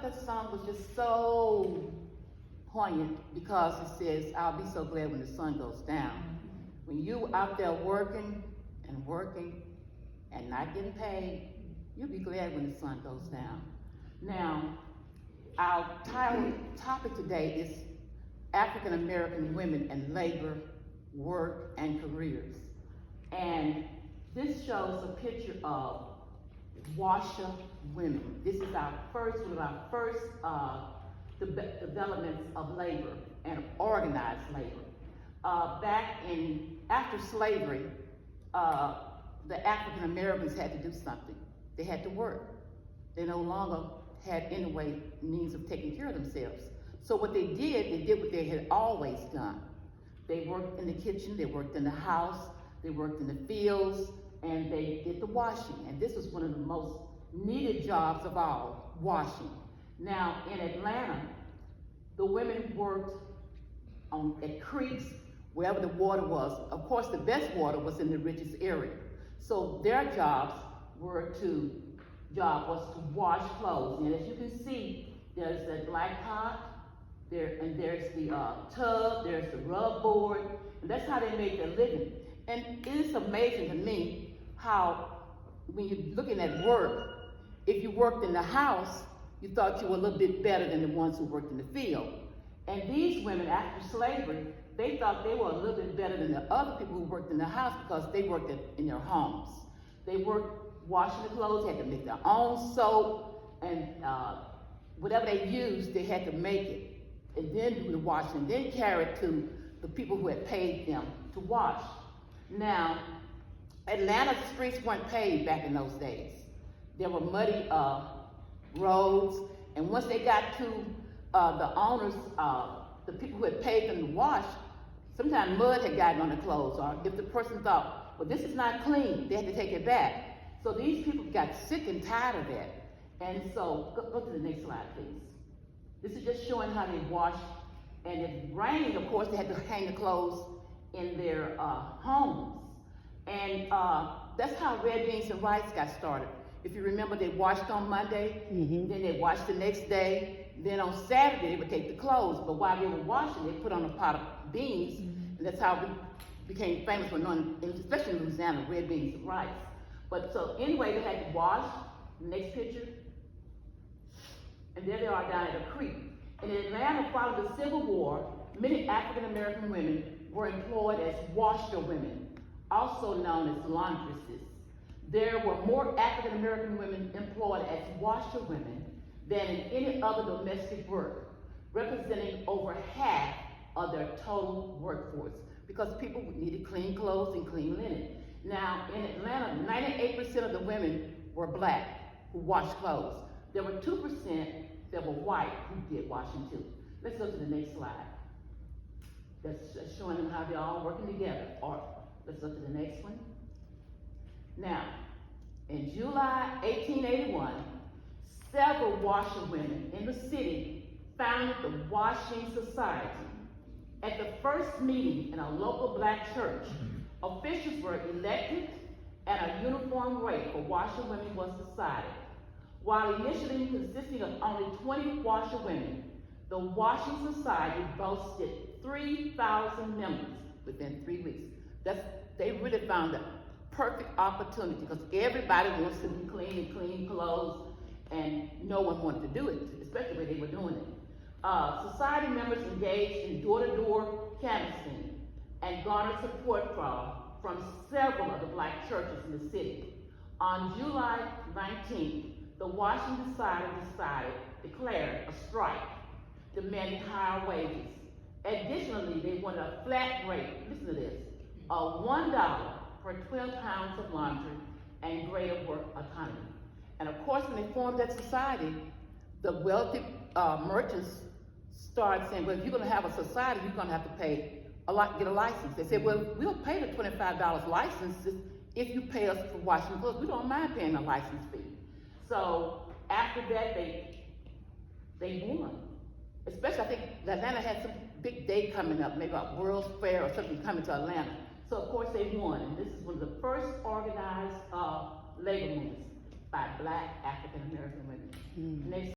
thought that song was just so poignant because it says, I'll be so glad when the sun goes down. When you out there working and not getting paid, you'll be glad when the sun goes down. Now, our topic today is African American women and labor, work, and careers. And this shows a picture of washer women. This is one of our first developments of labor and organized labor. After slavery, the African Americans had to do something. They had to work. They no longer had any means of taking care of themselves. So what they did what they had always done. They worked in the kitchen, they worked in the house, they worked in the fields, and they did the washing. And this was one of the most needed jobs of all, washing. Now, in Atlanta, the women worked at creeks, wherever the water was. Of course, the best water was in the richest area. So their job was to wash clothes. And as you can see, there's that black pot, and there's the tub, there's the rub board, and that's how they made their living. And it's amazing to me how, when you're looking at work, if you worked in the house, you thought you were a little bit better than the ones who worked in the field. And these women, after slavery, they thought they were a little bit better than the other people who worked in the house because they worked in their homes. They worked washing the clothes, had to make their own soap, and whatever they used, they had to make it, and then do the washing, and then carry it to the people who had paid them to wash. Now, Atlanta's streets weren't paved back in those days. There were muddy roads, and once they got to the owners, the people who had paid them to wash, sometimes mud had gotten on the clothes, or if the person thought, well, this is not clean, they had to take it back. So these people got sick and tired of that. And so, go to the next slide, please. This is just showing how they wash. And if it rained, of course, they had to hang the clothes in their homes. And that's how red beans and rice got started. If you remember, they washed on Monday, then they washed the next day, then on Saturday they would take the clothes. But while they were washing, they put on a pot of beans, and that's how we became famous for knowing, especially in Louisiana, red beans and rice. But so anyway, they had to wash. Next picture. And there they are down at a creek. And in Atlanta, following the Civil War, many African American women were employed as washerwomen, also known as laundresses. There were more African American women employed as washerwomen than in any other domestic work, representing over half of their total workforce, because people needed clean clothes and clean linen. Now, in Atlanta, 98% of the women were black who washed clothes. There were 2% that were white who did washing too. Let's go to the next slide. That's showing them how they're all working together. Or let's go to the next one. Now, in July 1881, several washerwomen in the city founded the Washing Society. At the first meeting in a local black church, officials were elected and a uniform rate for washerwomen was decided. While initially consisting of only 20 washerwomen, the Washing Society boasted 3,000 members within 3 weeks. They really found a perfect opportunity because everybody wants to be clean and clean clothes, and no one wanted to do it, especially when they were doing it. Society members engaged in door-to-door canvassing and garnered support from several of the black churches in the city. On July 19th, the Washing Society declared a strike, demanding higher wages. Additionally, they wanted a flat rate, listen to this, of $1 per 12 pounds of laundry and greater work autonomy. And of course, when they formed that society, the wealthy merchants started saying, well, if you're gonna have a society, you're gonna have to pay get a license. They said, well, we'll pay the $25 license if you pay us for washing clothes. We don't mind paying a license fee. So after that, they won. Especially, I think Atlanta had some big day coming up, maybe a World's Fair or something coming to Atlanta. So of course they won. And this is one of the first organized labor movements by black African American women. Next